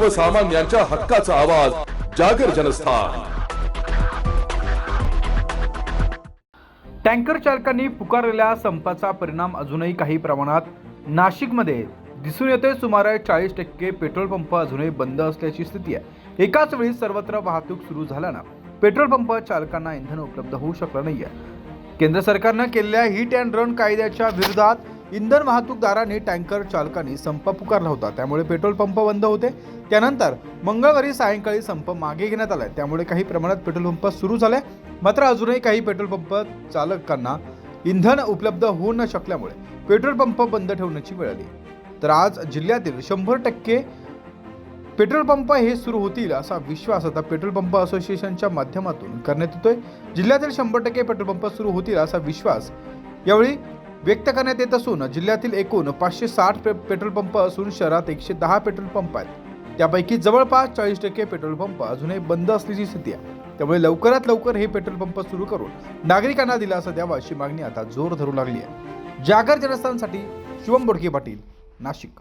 सर्वसामान्यांच्या हक्काचा आवाज जागर जनस्थान। टँकर चालकांनी पुकारलेल्या संपाचा परिणाम अजूनही काही प्रमाणात नाशिकमध्ये दिसून येतोय। सुमारे 40% पेट्रोल पंप अजूनही बंद असल्याची स्थिती आहे। एकाच वेळी सर्वत्र वाहतूक सुरू झाल्यानं पेट्रोल पंप चालकांना इंधन उपलब्ध होऊ शकलं नाहीये। केंद्र सरकारनं केलेल्या हिट अँड रन कायद्याच्या विरोधात इंधन वाहतूकदारांनी टँकर चालकांनी संप पुकारला होता, त्यामुळे पेट्रोल पंप बंद होते। त्यानंतर मंगळवारी सायंकाळी संप मागे घेण्यात आलाय, त्यामुळे काही प्रमाणात पेट्रोल पंप सुरू झाले। मात्र अजूनही काही पेट्रोल पंप चालकांना इंधन उपलब्ध होऊ न शकल्यामुळे पेट्रोल पंप बंद ठेवण्याची वेळ आली। तर आज जिल्ह्यातील 100% पेट्रोल पंप हे सुरू होतील असा विश्वास आता पेट्रोल पंप असोसिएशनच्या माध्यमातून करण्यात येतोय। जिल्ह्यातील 100% पेट्रोल पंप सुरू होतील असा विश्वास यावेळी व्यक्त करण्यात येत असून जिल्ह्यातील एकूण 560 पेट्रोल पंप असून शहरात 110 पेट्रोल पंप आहेत। त्यापैकी जवळपास 40% पेट्रोल पंप अजूनही बंद असल्याची स्थिती आहे। त्यामुळे लवकरात लवकर हे पेट्रोल पंप सुरू करून नागरिकांना दिलासा द्यावा अशी मागणी आता जोर धरू लागली आहे। जागर जनस्थानसाठी शुभम बोडके पाटील, नाशिक।